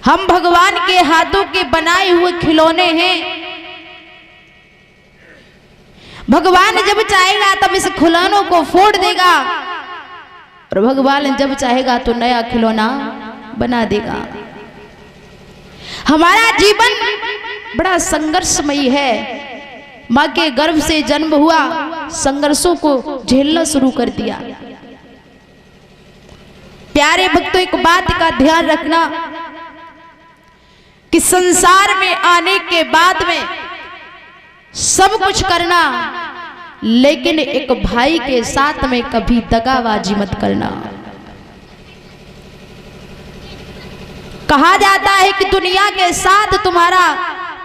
हम भगवान के हाथों के बनाए हुए खिलौने हैं। भगवान जब चाहेगा तब इस खिलौनों को फोड़ देगा और भगवान जब चाहेगा तो नया खिलौना बना देगा। हमारा जीवन बड़ा संघर्षमयी है। माँ के गर्भ से जन्म हुआ, संघर्षों को झेलना शुरू कर दिया। प्यारे भक्तों, एक बात का ध्यान रखना कि संसार में आने के बाद में सब कुछ करना, लेकिन एक भाई के साथ में कभी दगाबाजी मत करना। कहा जाता है कि दुनिया के साथ तुम्हारा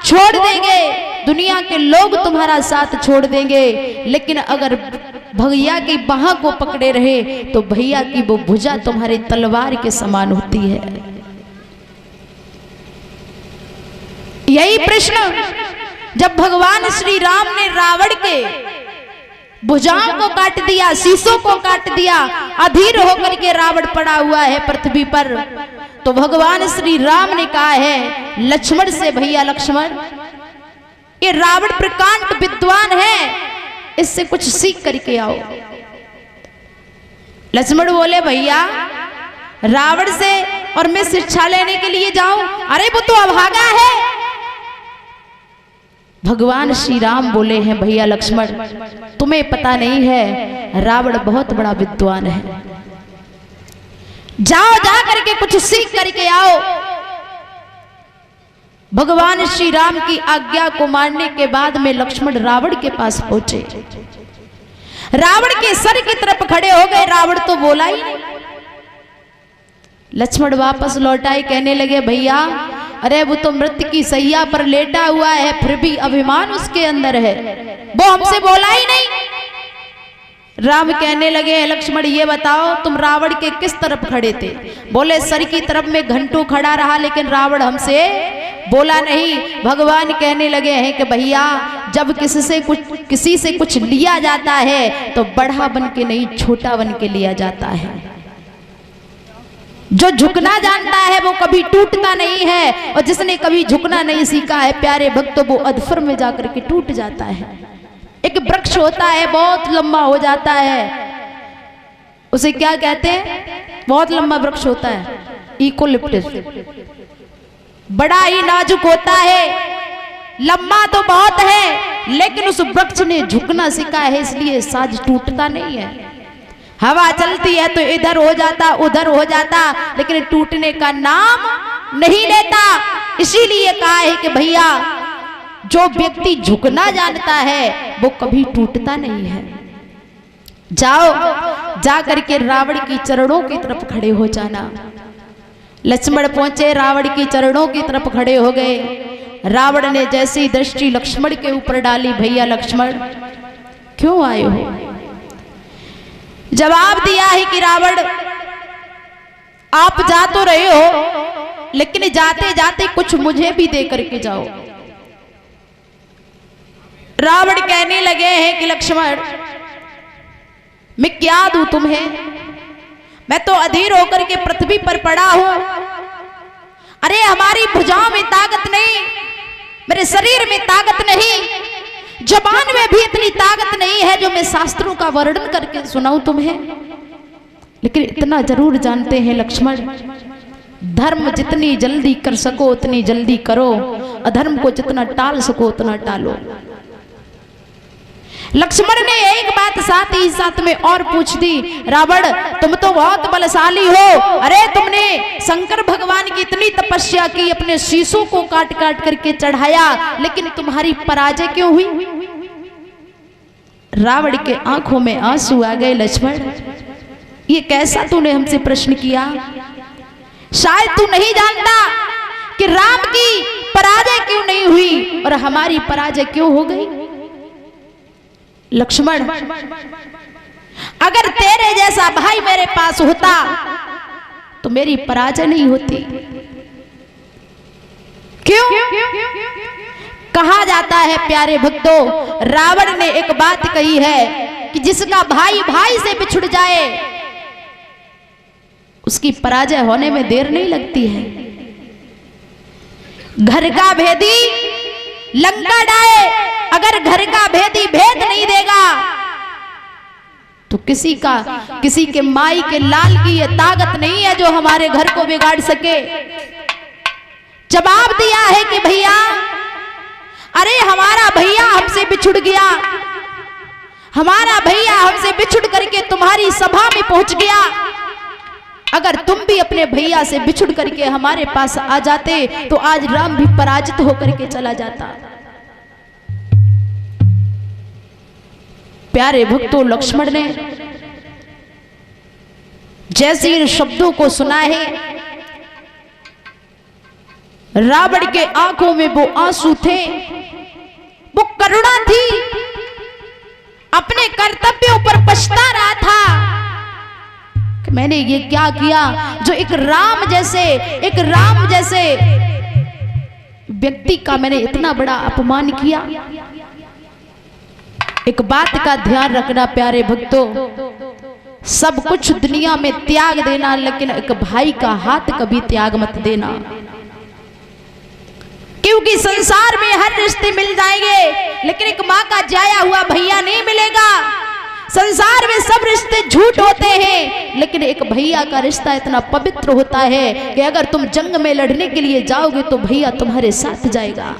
छोड़ देंगे, दुनिया के लोग तुम्हारा साथ छोड़ देंगे, लेकिन अगर भैया की बाह को पकड़े रहे तो भैया की वो भुजा तुम्हारे तलवार के समान होती है। यही प्रश्न जब भगवान श्री राम ने रावण के भुजाओं को काट दिया, शीशों को काट दिया, अधीर होकर के रावण पड़ा हुआ है पृथ्वी पर, तो भगवान श्री राम ने कहा है लक्ष्मण से, भैया लक्ष्मण, ये रावण प्रकांड विद्वान है, इससे कुछ सीख करके आओ। लक्ष्मण बोले भैया रावण से और मैं शिक्षा लेने के लिए जाऊं? अरे वो तो अभागा है। भगवान श्री राम बोले हैं भैया लक्ष्मण, तुम्हें पता नहीं है रावण बहुत बड़ा विद्वान है, जाओ जा करके कुछ सीख करके आओ। भगवान श्री राम की आज्ञा को मानने के बाद में लक्ष्मण रावण के पास पहुंचे। रावण के सर की तरफ खड़े हो गए, रावण तो बोला ही नहीं। लक्ष्मण वापस लौटाए, कहने लगे भैया अरे वो तो मृत्यु की सैया पर लेटा हुआ है, फिर भी अभिमान उसके अंदर है, वो हमसे बोला ही नहीं। राम कहने लगे लक्ष्मण ये बताओ तुम रावण के किस तरफ खड़े थे? बोले सर की तरफ में घंटों खड़ा रहा, लेकिन रावण हमसे बोला नहीं। भगवान कहने लगे हैं कि भैया जब किसी से कुछ लिया जाता है तो बड़ा बन के नहीं, छोटा बन के लिया जाता है। जो झुकना जानता है वो कभी टूटता नहीं है, और जिसने कभी झुकना नहीं सीखा है प्यारे भक्तों, वो अधफर में जाकर के टूट जाता है। एक वृक्ष होता है बहुत लंबा हो जाता है, उसे क्या कहते हैं? बहुत लंबा वृक्ष होता है, यूकेलिप्टस, बड़ा ही नाजुक होता है, लंबा तो बहुत है, लेकिन उस वृक्ष ने झुकना सीखा है, इसलिए साज टूटता नहीं है। हवा चलती है तो इधर हो जाता उधर हो जाता, लेकिन टूटने का नाम नहीं लेता। इसीलिए कहा है कि भैया जो व्यक्ति झुकना जानता है वो कभी टूटता नहीं है। जाओ जा करके रावण की चरणों की तरफ खड़े हो जाना। लक्ष्मण पहुंचे, रावण की चरणों की तरफ खड़े हो गए। रावण ने जैसी दृष्टि लक्ष्मण के ऊपर डाली, भैया लक्ष्मण क्यों आए हो? जवाब दिया है कि रावण आप जा तो रहे हो, लेकिन जाते जाते कुछ मुझे भी दे करके जाओ। रावण कहने लगे हैं कि लक्ष्मण मैं क्या दूं तुम्हें? मैं तो अधीर होकर के पृथ्वी पर पड़ा हूं। अरे हमारी भुजाओं में ताकत नहीं, मेरे शरीर में ताकत नहीं, जबान में भी इतनी ताकत नहीं है जो मैं शास्त्रों का वर्णन करके सुनाऊं तुम्हें। लेकिन इतना जरूर जानते हैं लक्ष्मण, धर्म जितनी जल्दी कर सको उतनी जल्दी करो, अधर्म को जितना टाल सको उतना टालो। लक्ष्मण ने एक बात साथ ही साथ में और पूछ दी, रावण तुम तो बहुत बलशाली हो, अरे तुमने शंकर भगवान की इतनी तपस्या की, अपने शीशों को काट काट करके चढ़ाया, लेकिन तुम्हारी पराजय क्यों हुई? रावण के आंखों में आंसू आ गए। लक्ष्मण ये कैसा तूने हमसे प्रश्न किया? शायद तू नहीं जानता कि राम की पराजय क्यों नहीं हुई और हमारी पराजय क्यों हो गई। लक्ष्मण अगर तेरे जैसा भाई मेरे पास होता तो मेरी पराजय नहीं होती। क्यों? कहा जाता है प्यारे भक्तों, रावण ने एक बात कही है कि जिसका भाई भाई से बिछुड़ जाए उसकी पराजय होने में देर नहीं लगती है। घर का भेदी लंका डाए, अगर घर का भेदी भेद नहीं देगा तो किसी के माई के लाल की ये ताकत नहीं है जो हमारे घर को बिगाड़ सके। जवाब दिया है कि भैया, अरे हमारा भैया हमसे बिछुड़ गया, हमारा भैया हमसे बिछुड़ करके तुम्हारी सभा में पहुंच गया। अगर तुम भी अपने भैया से बिछुड़ करके हमारे पास आ जाते तो आज राम भी पराजित होकर के चला जाता। प्यारे भक्तों, लक्ष्मण ने जैसे इन शब्दों को सुना है, रावण के आंखों में वो आंसू थे, वो करुणा थी, अपने कर्तव्यों पर पछता रहा था कि मैंने ये क्या किया जो एक राम जैसे व्यक्ति का मैंने इतना बड़ा अपमान किया। एक बात का ध्यान रखना प्यारे भक्तों, सब कुछ दुनिया में त्याग देना, लेकिन एक भाई का हाथ कभी त्याग मत देना, क्योंकि संसार में हर रिश्ते मिल जाएंगे लेकिन एक माँ का जाया हुआ भैया नहीं मिलेगा। संसार में सब रिश्ते झूठ होते हैं लेकिन एक भैया का रिश्ता इतना पवित्र होता है कि अगर तुम जंग में लड़ने के लिए जाओगे तो भैया तुम्हारे साथ जाएगा।